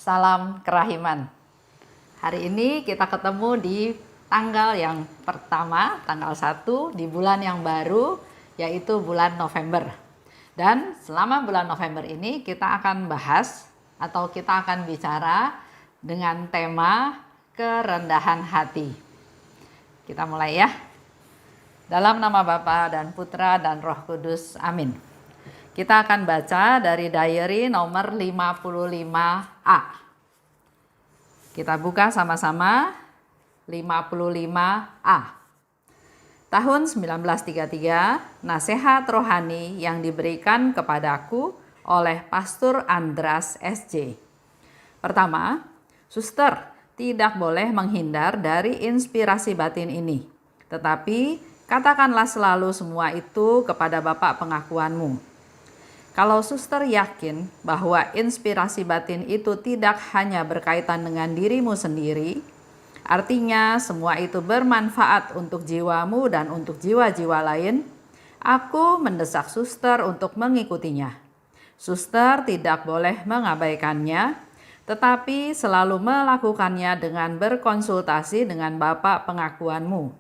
Salam kerahiman. Hari ini kita ketemu di tanggal yang pertama, tanggal 1 di bulan yang baru, yaitu bulan November. Dan selama bulan November ini kita akan bahas atau kita akan bicara dengan tema kerendahan hati. Kita mulai ya. Dalam nama Bapa dan Putra dan Roh Kudus. Amin. Kita akan baca dari diary nomor 55A. Kita buka sama-sama 55A. Tahun 1933, nasihat rohani yang diberikan kepadaku oleh Pastor Andras SJ. Pertama, suster tidak boleh menghindar dari inspirasi batin ini. Tetapi katakanlah selalu semua itu kepada Bapak pengakuanmu. Kalau suster yakin bahwa inspirasi batin itu tidak hanya berkaitan dengan dirimu sendiri, artinya semua itu bermanfaat untuk jiwamu dan untuk jiwa-jiwa lain, aku mendesak suster untuk mengikutinya. Suster tidak boleh mengabaikannya, tetapi selalu melakukannya dengan berkonsultasi dengan Bapak pengakuanmu.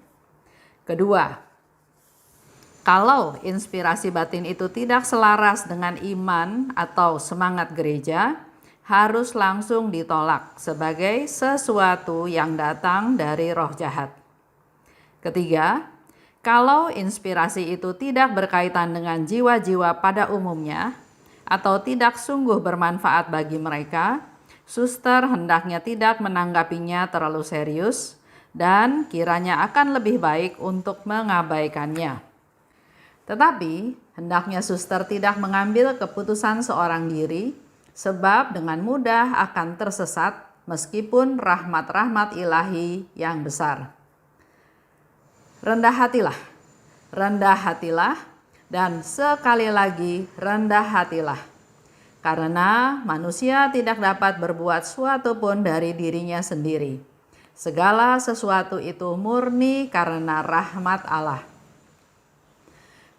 Kedua, kalau inspirasi batin itu tidak selaras dengan iman atau semangat gereja, harus langsung ditolak sebagai sesuatu yang datang dari roh jahat. Ketiga, kalau inspirasi itu tidak berkaitan dengan jiwa-jiwa pada umumnya atau tidak sungguh bermanfaat bagi mereka, suster hendaknya tidak menanggapinya terlalu serius dan kiranya akan lebih baik untuk mengabaikannya. Tetapi, hendaknya suster tidak mengambil keputusan seorang diri, sebab dengan mudah akan tersesat meskipun rahmat-rahmat ilahi yang besar. Rendah hatilah, dan sekali lagi rendah hatilah. Karena manusia tidak dapat berbuat suatu pun dari dirinya sendiri. Segala sesuatu itu murni karena rahmat Allah.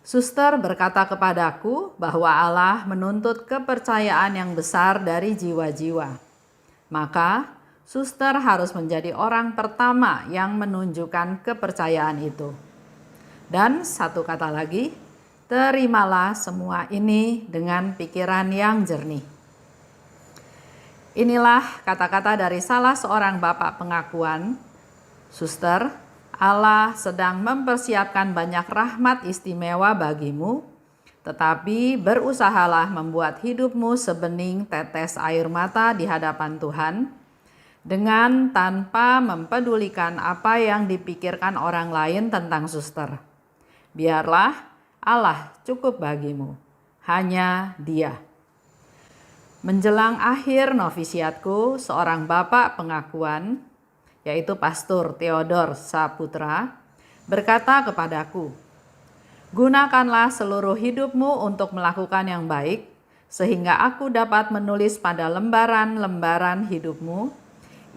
Suster berkata kepadaku bahwa Allah menuntut kepercayaan yang besar dari jiwa-jiwa. Maka, suster harus menjadi orang pertama yang menunjukkan kepercayaan itu. Dan satu kata lagi, terimalah semua ini dengan pikiran yang jernih. Inilah kata-kata dari salah seorang bapak pengakuan, suster, Allah sedang mempersiapkan banyak rahmat istimewa bagimu, tetapi berusahalah membuat hidupmu sebening tetes air mata di hadapan Tuhan, dengan tanpa mempedulikan apa yang dipikirkan orang lain tentang suster. Biarlah Allah cukup bagimu, hanya Dia. Menjelang akhir novisiatku, seorang bapak pengakuan, yaitu Pastor Theodor Saputra, berkata kepadaku, gunakanlah seluruh hidupmu untuk melakukan yang baik, sehingga aku dapat menulis pada lembaran-lembaran hidupmu.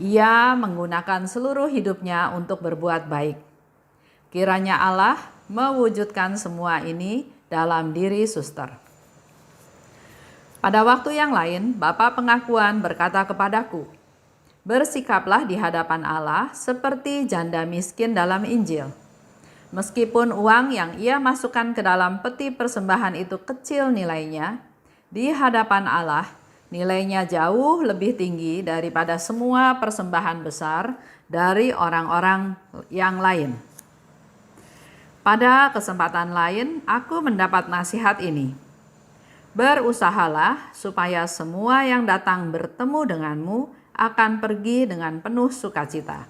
Ia menggunakan seluruh hidupnya untuk berbuat baik. Kiranya Allah mewujudkan semua ini dalam diri suster. Pada waktu yang lain, Bapak pengakuan berkata kepadaku, bersikaplah di hadapan Allah seperti janda miskin dalam Injil. Meskipun uang yang ia masukkan ke dalam peti persembahan itu kecil nilainya, di hadapan Allah nilainya jauh lebih tinggi daripada semua persembahan besar dari orang-orang yang lain. Pada kesempatan lain, aku mendapat nasihat ini. Berusahalah supaya semua yang datang bertemu denganmu akan pergi dengan penuh sukacita.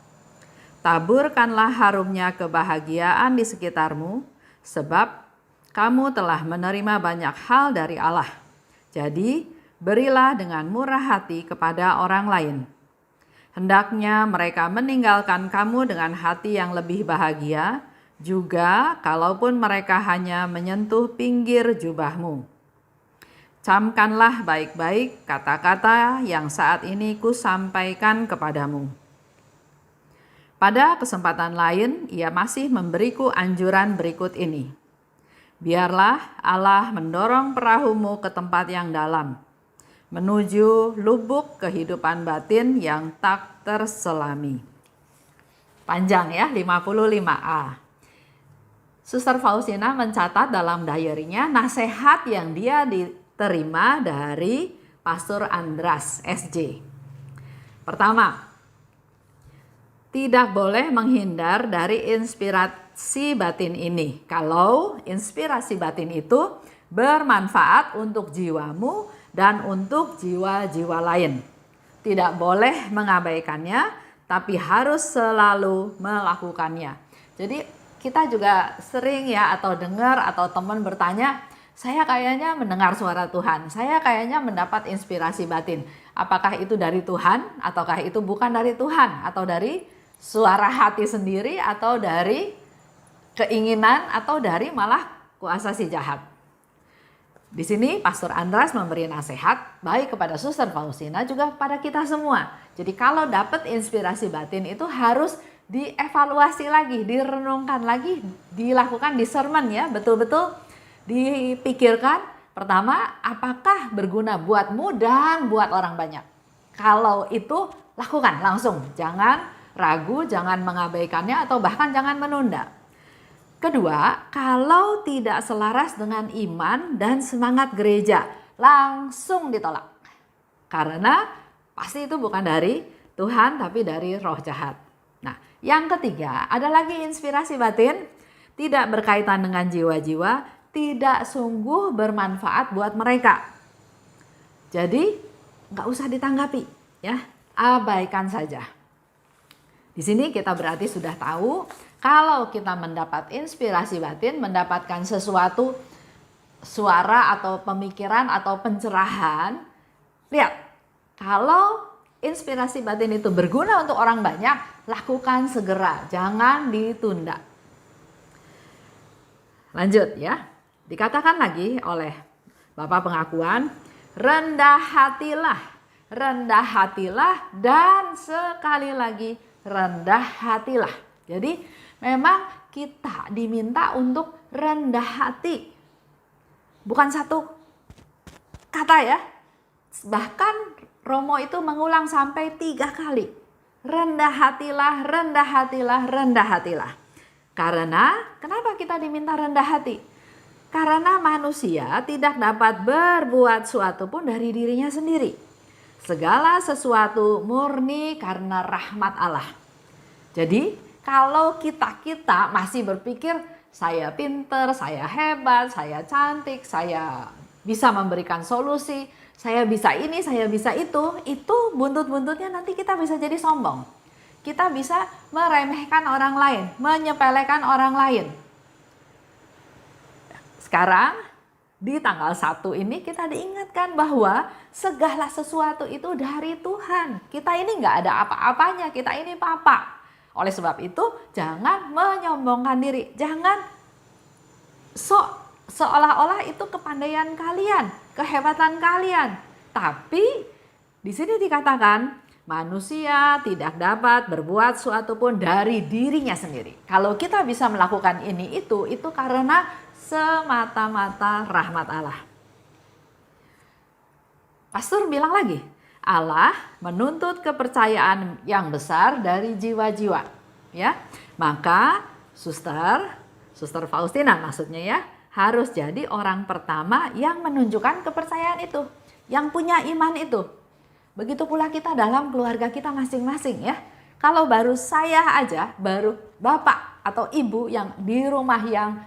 Taburkanlah harumnya kebahagiaan di sekitarmu, sebab kamu telah menerima banyak hal dari Allah. Jadi, berilah dengan murah hati kepada orang lain. Hendaknya mereka meninggalkan kamu dengan hati yang lebih bahagia, juga kalaupun mereka hanya menyentuh pinggir jubahmu. Camkanlah baik-baik kata-kata yang saat ini kusampaikan kepadamu. Pada kesempatan lain, ia masih memberiku anjuran berikut ini. Biarlah Allah mendorong perahumu ke tempat yang dalam. menuju lubuk kehidupan batin yang tak terselami. Panjang ya, 55A. Suster Faustina mencatat dalam diary-nya nasihat yang dia diterima dari Pastor Andras SJ. Pertama, tidak boleh menghindar dari inspirasi batin ini. Kalau inspirasi batin itu bermanfaat untuk jiwamu dan untuk jiwa-jiwa lain. Tidak boleh mengabaikannya, tapi harus selalu melakukannya. Jadi kita juga sering ya atau dengar atau teman bertanya, saya kayaknya mendengar suara Tuhan, saya kayaknya mendapat inspirasi batin. Apakah itu dari Tuhan ataukah itu bukan dari Tuhan, atau dari suara hati sendiri, atau dari keinginan, atau dari malah kuasa si jahat. Di sini Pastor Andras memberi nasihat baik kepada Suster Faustina juga kepada kita semua. Jadi kalau dapat inspirasi batin itu harus dievaluasi lagi, direnungkan lagi, dilakukan discernment ya, betul-betul dipikirkan. Pertama, apakah berguna buatmu dan buat orang banyak? Kalau itu lakukan langsung, jangan ragu, jangan mengabaikannya atau bahkan jangan menunda. Kedua, kalau tidak selaras dengan iman dan semangat gereja, langsung ditolak. Karena pasti itu bukan dari Tuhan tapi dari roh jahat. Nah, yang ketiga, ada lagi inspirasi batin tidak berkaitan dengan jiwa-jiwa, tidak sungguh bermanfaat buat mereka. Jadi, nggak usah ditanggapi, ya, abaikan saja. Di sini kita berarti sudah tahu kalau kita mendapat inspirasi batin, mendapatkan sesuatu suara atau pemikiran atau pencerahan, lihat, kalau inspirasi batin itu berguna untuk orang banyak, lakukan segera, jangan ditunda. Lanjut ya, dikatakan lagi oleh Bapak Pengakuan, rendah hatilah dan sekali lagi rendah hatilah. Jadi memang kita diminta untuk rendah hati. Bukan satu kata ya, bahkan Romo itu mengulang sampai 3 kali. Rendah hatilah, rendah hatilah, rendah hatilah. Karena, kenapa kita diminta rendah hati? Karena manusia tidak dapat berbuat suatu pun dari dirinya sendiri. Segala sesuatu murni karena rahmat Allah. Jadi, kalau kita masih berpikir, saya pinter, saya hebat, saya cantik, saya bisa memberikan solusi, saya bisa ini, saya bisa itu buntut-buntutnya nanti kita bisa jadi sombong. Kita bisa meremehkan orang lain, menyepelekan orang lain. Sekarang di tanggal 1 ini kita diingatkan bahwa segala sesuatu itu dari Tuhan. Kita ini nggak ada apa-apanya, kita ini papa. Oleh sebab itu jangan menyombongkan diri, jangan seolah-olah itu kepandaian kalian, kehebatan kalian. Tapi di sini dikatakan manusia tidak dapat berbuat suatu pun dari dirinya sendiri. Kalau kita bisa melakukan ini itu karena semata-mata rahmat Allah. Pastor bilang lagi, Allah menuntut kepercayaan yang besar dari jiwa-jiwa, ya. Maka Suster Faustina maksudnya ya, harus jadi orang pertama yang menunjukkan kepercayaan itu, yang punya iman itu. Begitu pula kita dalam keluarga kita masing-masing ya. Kalau baru saya aja, baru bapak atau ibu yang di rumah yang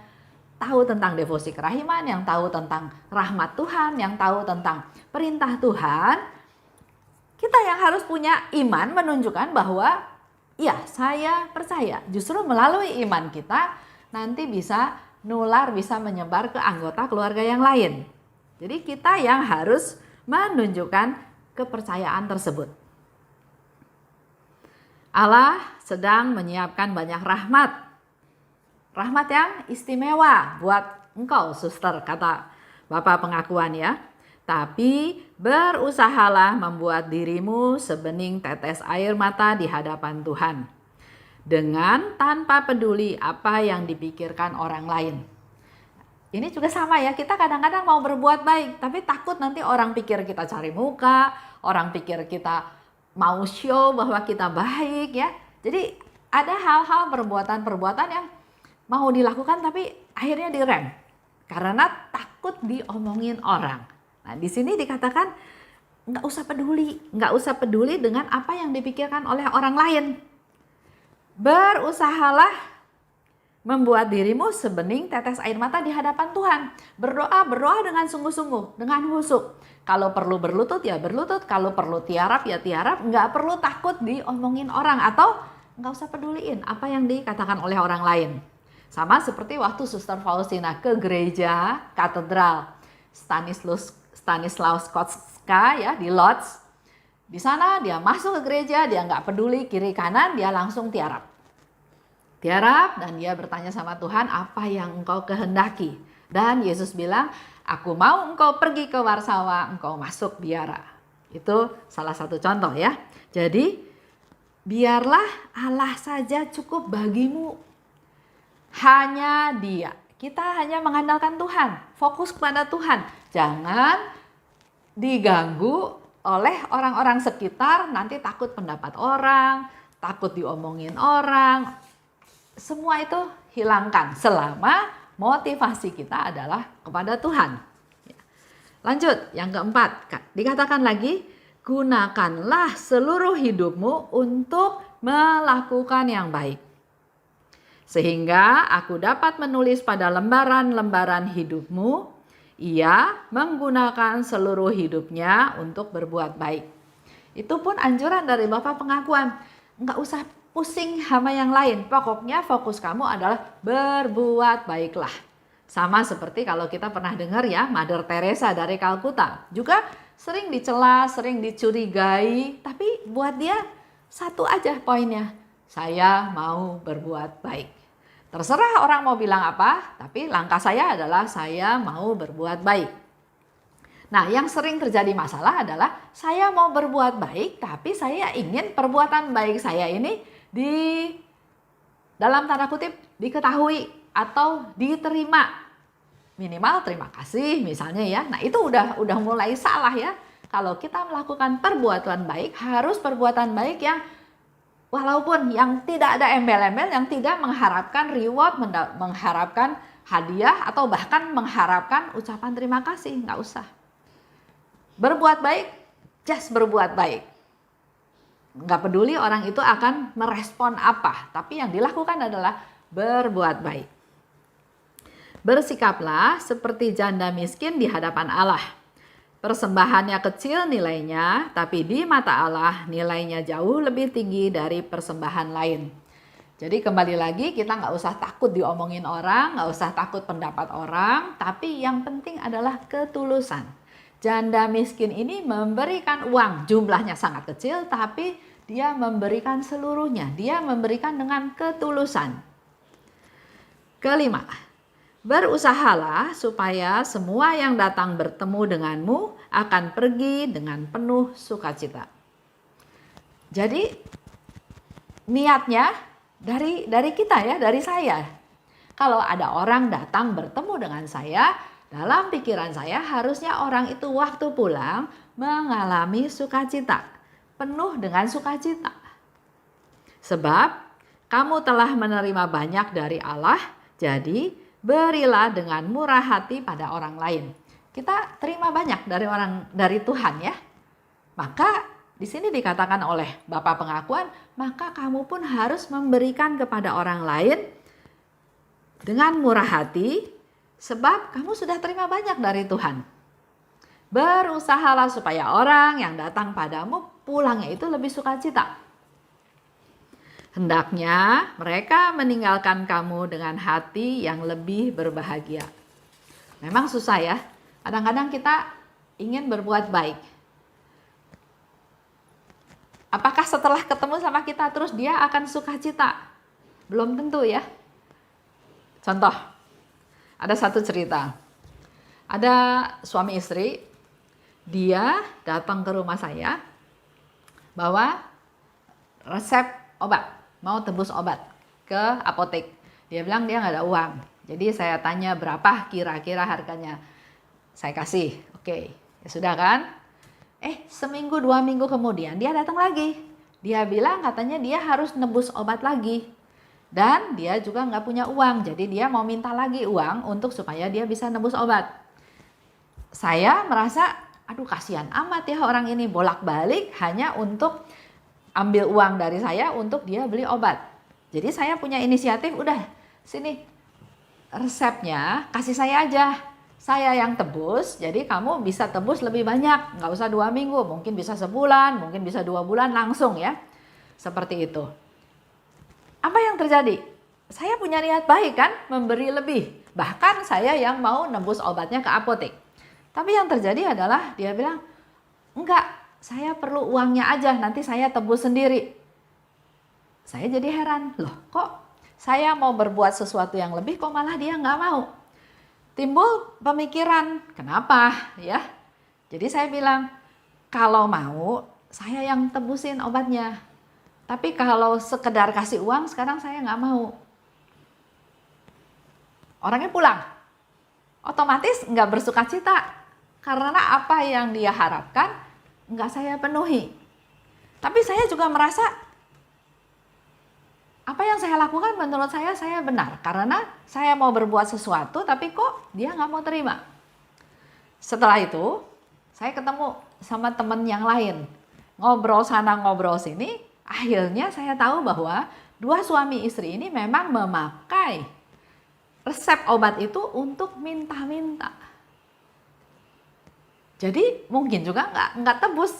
tahu tentang devosi kerahiman, yang tahu tentang rahmat Tuhan, yang tahu tentang perintah Tuhan, kita yang harus punya iman menunjukkan bahwa ya saya percaya. Justru melalui iman kita nanti bisa nular, bisa menyebar ke anggota keluarga yang lain. Jadi kita yang harus menunjukkan kepercayaan tersebut. Allah sedang menyiapkan banyak rahmat. Rahmat yang istimewa buat engkau, suster, kata Bapak Pengakuan ya. Tapi berusahalah membuat dirimu sebening tetes air mata di hadapan Tuhan. Dengan tanpa peduli apa yang dipikirkan orang lain. ini juga sama ya, kita kadang-kadang mau berbuat baik, tapi takut nanti orang pikir kita cari muka, orang pikir kita mau show bahwa kita baik ya. Jadi ada hal-hal perbuatan-perbuatan yang mau dilakukan tapi akhirnya direm karena takut diomongin orang. Nah, di sini dikatakan nggak usah peduli dengan apa yang dipikirkan oleh orang lain. Berusahalah membuat dirimu sebening tetes air mata di hadapan Tuhan. Berdoa dengan sungguh-sungguh, dengan khusyuk. Kalau perlu berlutut ya berlutut, kalau perlu tiarap ya tiarap. Nggak perlu takut diomongin orang atau nggak usah peduliin apa yang dikatakan oleh orang lain. Sama seperti waktu Suster Faustina ke gereja katedral Stanislaus ya di Lodz. Di sana dia masuk ke gereja, dia nggak peduli kiri kanan, dia langsung tiarap dan dia bertanya sama Tuhan, apa yang engkau kehendaki? Dan Yesus bilang, aku mau engkau pergi ke Warsawa, engkau masuk biara. Itu salah satu contoh ya. Jadi biarlah Allah saja cukup bagimu. Hanya Dia. Kita hanya mengandalkan Tuhan, fokus kepada Tuhan. Jangan diganggu oleh orang-orang sekitar, nanti takut pendapat orang, takut diomongin orang. Semua itu hilangkan selama motivasi kita adalah kepada Tuhan. Lanjut, yang keempat, dikatakan lagi, gunakanlah seluruh hidupmu untuk melakukan yang baik. Sehingga aku dapat menulis pada lembaran-lembaran hidupmu, ia menggunakan seluruh hidupnya untuk berbuat baik. Itu pun anjuran dari Bapak Pengakuan, nggak usah pusing sama yang lain. Pokoknya fokus kamu adalah berbuat baiklah. Sama seperti kalau kita pernah dengar ya, Mother Teresa dari Kalkuta. Juga sering dicela, sering dicurigai. Tapi buat dia satu aja poinnya. Saya mau berbuat baik. Terserah orang mau bilang apa, tapi langkah saya adalah saya mau berbuat baik. Nah, yang sering terjadi masalah adalah saya mau berbuat baik, tapi saya ingin perbuatan baik saya ini dalam tanda kutip diketahui atau diterima, minimal terima kasih misalnya ya. Nah itu udah mulai salah ya. Kalau kita melakukan perbuatan baik, harus perbuatan baik yang walaupun yang tidak ada embel-embel, yang tidak mengharapkan reward, mengharapkan hadiah atau bahkan mengharapkan ucapan terima kasih, nggak usah. Berbuat baik, just berbuat baik. Nggak peduli orang itu akan merespon apa, tapi yang dilakukan adalah berbuat baik. Bersikaplah seperti janda miskin di hadapan Allah. Persembahannya kecil nilainya, tapi di mata Allah nilainya jauh lebih tinggi dari persembahan lain. Jadi kembali lagi, kita nggak usah takut diomongin orang, nggak usah takut pendapat orang, tapi yang penting adalah ketulusan. Janda miskin ini memberikan uang, jumlahnya sangat kecil, tapi dia memberikan seluruhnya. Dia memberikan dengan ketulusan. Kelima, berusahalah supaya semua yang datang bertemu denganmu akan pergi dengan penuh sukacita. Jadi niatnya dari kita ya, dari saya. Kalau ada orang datang bertemu dengan saya, dalam pikiran saya harusnya orang itu waktu pulang mengalami sukacita, penuh dengan sukacita. Sebab kamu telah menerima banyak dari Allah, jadi berilah dengan murah hati pada orang lain. Kita terima banyak dari Tuhan ya. Maka di sini dikatakan oleh Bapak Pengakuan, maka kamu pun harus memberikan kepada orang lain dengan murah hati, sebab kamu sudah terima banyak dari Tuhan. Berusahalah supaya orang yang datang padamu pulangnya itu lebih sukacita. Hendaknya mereka meninggalkan kamu dengan hati yang lebih berbahagia. Memang susah ya. Kadang-kadang kita ingin berbuat baik. Apakah setelah ketemu sama kita terus dia akan sukacita? Belum tentu ya. Contoh, ada satu cerita. Ada suami istri, dia datang ke rumah saya bawa resep obat, mau tebus obat ke apotek. Dia bilang dia nggak ada uang. Jadi saya tanya berapa kira-kira harganya. Saya kasih, oke, ya sudah kan? Seminggu 2 minggu kemudian dia datang lagi. Dia bilang katanya dia harus nebus obat lagi. Dan dia juga nggak punya uang, jadi dia mau minta lagi uang untuk supaya dia bisa nebus obat. Saya merasa, aduh kasihan amat ya orang ini, bolak-balik hanya untuk ambil uang dari saya untuk dia beli obat. Jadi saya punya inisiatif, udah sini resepnya kasih saya aja. Saya yang tebus, jadi kamu bisa tebus lebih banyak, nggak usah 2 minggu, mungkin bisa sebulan, mungkin bisa 2 bulan langsung ya. Seperti itu. Apa yang terjadi? Saya punya niat baik kan, memberi lebih. Bahkan saya yang mau nebus obatnya ke apotek. Tapi yang terjadi adalah dia bilang, enggak, saya perlu uangnya aja, nanti saya tebus sendiri. Saya jadi heran, loh kok saya mau berbuat sesuatu yang lebih, kok malah dia nggak mau. Timbul pemikiran, kenapa ya? Jadi saya bilang, kalau mau saya yang tebusin obatnya. Tapi kalau sekedar kasih uang, sekarang saya nggak mau. Orangnya pulang, otomatis nggak bersuka cita. Karena apa yang dia harapkan, nggak saya penuhi. Tapi saya juga merasa, apa yang saya lakukan menurut saya benar. Karena saya mau berbuat sesuatu, tapi kok dia nggak mau terima. Setelah itu, saya ketemu sama teman yang lain. Ngobrol sana, ngobrol sini, akhirnya saya tahu bahwa dua suami istri ini memang memakai resep obat itu untuk minta-minta. Jadi mungkin juga nggak tebus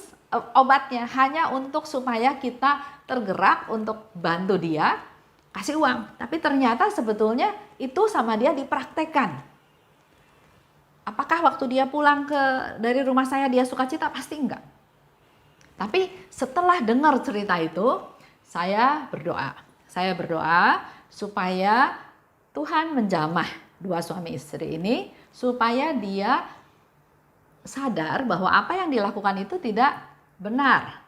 obatnya, hanya untuk supaya kita tergerak untuk bantu dia kasih uang. Tapi ternyata sebetulnya itu sama dia dipraktekkan. Apakah waktu dia pulang dari rumah saya dia sukacita? Pasti enggak. Tapi setelah dengar cerita itu, saya berdoa. Saya berdoa supaya Tuhan menjamah dua suami istri ini, supaya dia sadar bahwa apa yang dilakukan itu tidak benar.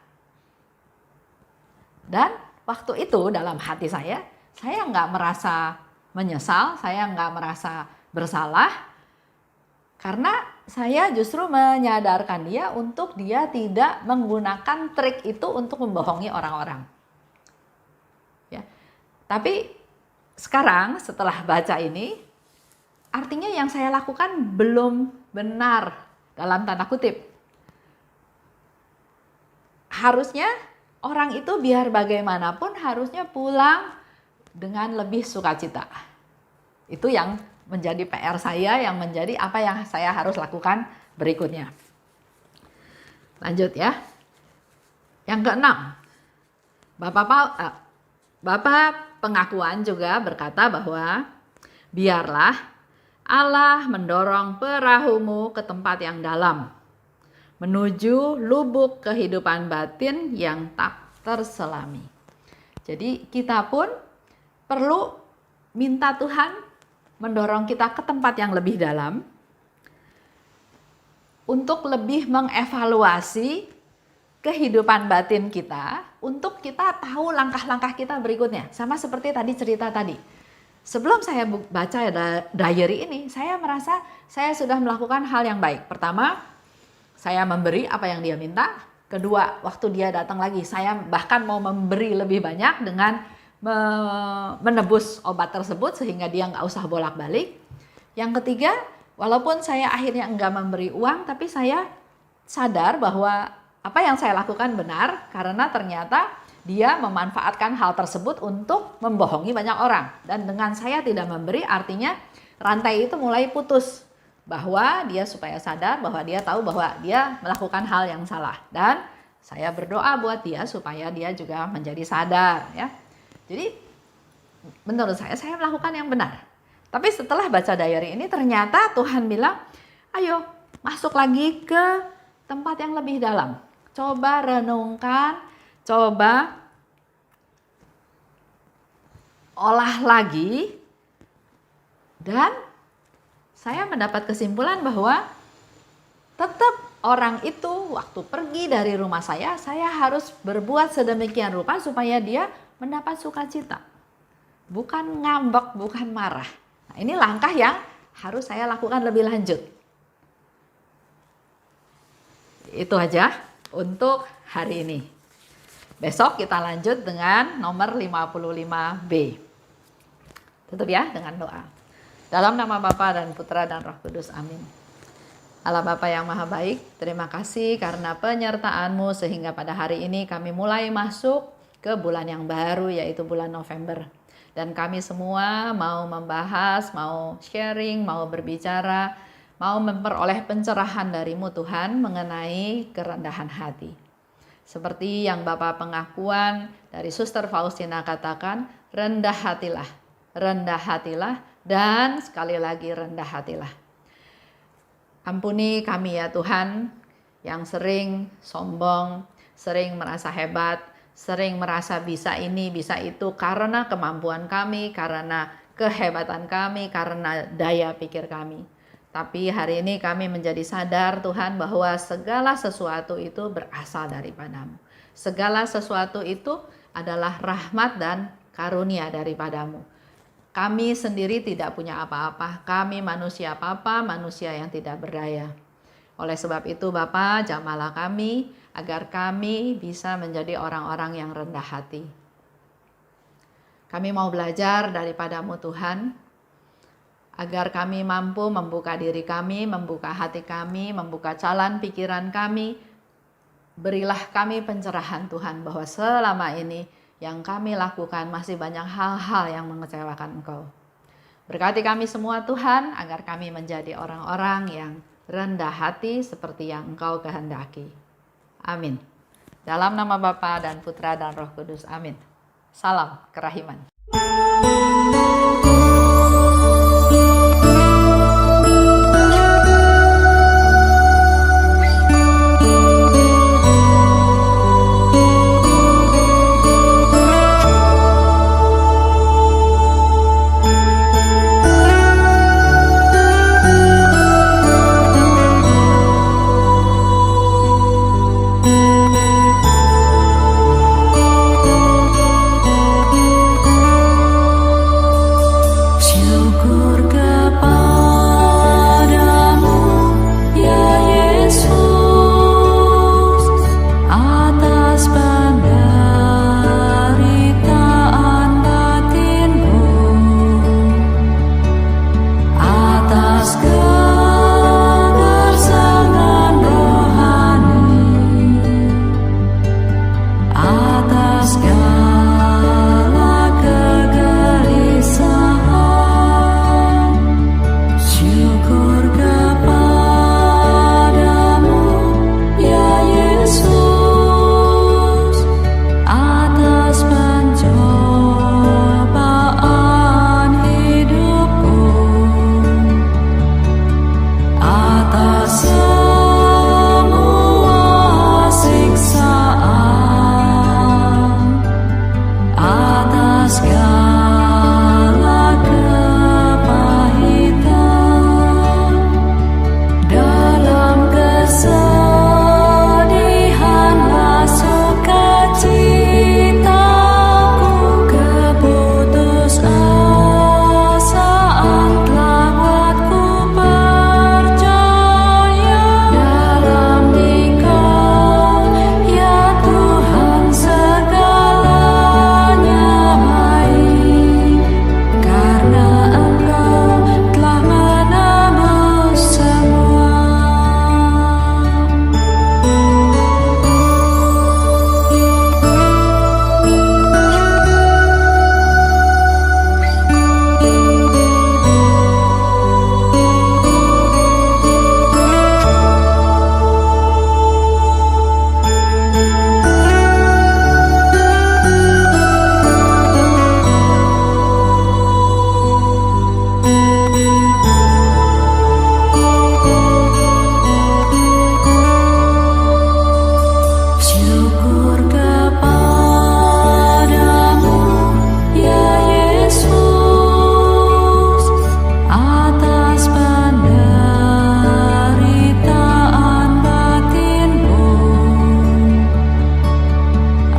Dan waktu itu dalam hati saya nggak merasa menyesal, saya nggak merasa bersalah, karena saya justru menyadarkan dia untuk dia tidak menggunakan trik itu untuk membohongi orang-orang. Ya. Tapi sekarang setelah baca ini, artinya yang saya lakukan belum benar dalam tanda kutip. Harusnya orang itu biar bagaimanapun harusnya pulang dengan lebih sukacita. Itu yang menjadi PR saya, yang menjadi apa yang saya harus lakukan berikutnya. Lanjut ya. Yang keenam, Bapak Pengakuan juga berkata bahwa biarlah Allah mendorong perahumu ke tempat yang dalam, menuju lubuk kehidupan batin yang tak terselami. Jadi kita pun perlu minta Tuhan mendorong kita ke tempat yang lebih dalam untuk lebih mengevaluasi kehidupan batin kita, untuk kita tahu langkah-langkah kita berikutnya. Sama seperti tadi cerita tadi. Sebelum saya baca diary ini, saya merasa saya sudah melakukan hal yang baik. Pertama, saya memberi apa yang dia minta. Kedua, waktu dia datang lagi, saya bahkan mau memberi lebih banyak dengan menebus obat tersebut sehingga dia nggak usah bolak-balik. Yang ketiga, walaupun saya akhirnya enggak memberi uang, tapi saya sadar bahwa apa yang saya lakukan benar karena ternyata dia memanfaatkan hal tersebut untuk membohongi banyak orang. Dan dengan saya tidak memberi, artinya rantai itu mulai putus. Bahwa dia supaya sadar bahwa dia tahu bahwa dia melakukan hal yang salah. Dan saya berdoa buat dia supaya dia juga menjadi sadar. Ya. Jadi menurut saya melakukan yang benar. Tapi setelah baca diary ini ternyata Tuhan bilang, ayo masuk lagi ke tempat yang lebih dalam. Coba renungkan, coba olah lagi, dan saya mendapat kesimpulan bahwa tetap orang itu waktu pergi dari rumah saya harus berbuat sedemikian rupa supaya dia mendapat sukacita. Bukan ngambek, bukan marah. Nah, ini langkah yang harus saya lakukan lebih lanjut. Itu aja untuk hari ini. Besok kita lanjut dengan nomor 55B. Tutup ya dengan doa. Dalam nama Bapa dan Putra dan Roh Kudus, amin. Allah Bapa yang Maha Baik, terima kasih karena penyertaan-Mu sehingga pada hari ini kami mulai masuk ke bulan yang baru, yaitu bulan November. Dan kami semua mau membahas, mau sharing, mau berbicara, mau memperoleh pencerahan dari-Mu Tuhan mengenai kerendahan hati. Seperti yang Bapak pengakuan dari Suster Faustina katakan, rendah hatilah, dan sekali lagi rendah hatilah. Ampuni kami ya Tuhan, yang sering sombong, sering merasa hebat, sering merasa bisa ini, bisa itu karena kemampuan kami, karena kehebatan kami, karena daya pikir kami. Tapi hari ini kami menjadi sadar Tuhan bahwa segala sesuatu itu berasal daripada-Mu. Segala sesuatu itu adalah rahmat dan karunia daripada-Mu. Kami sendiri tidak punya apa-apa, kami manusia papa, manusia yang tidak berdaya. Oleh sebab itu Bapa, jamahlah kami agar kami bisa menjadi orang-orang yang rendah hati. Kami mau belajar daripada-Mu Tuhan, agar kami mampu membuka diri kami, membuka hati kami, membuka jalan pikiran kami. Berilah kami pencerahan Tuhan bahwa selama ini yang kami lakukan masih banyak hal-hal yang mengecewakan Engkau. Berkati kami semua Tuhan, agar kami menjadi orang-orang yang rendah hati seperti yang Engkau kehendaki. Amin. Dalam nama Bapa dan Putra dan Roh Kudus. Amin. Salam kerahiman.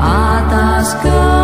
Atas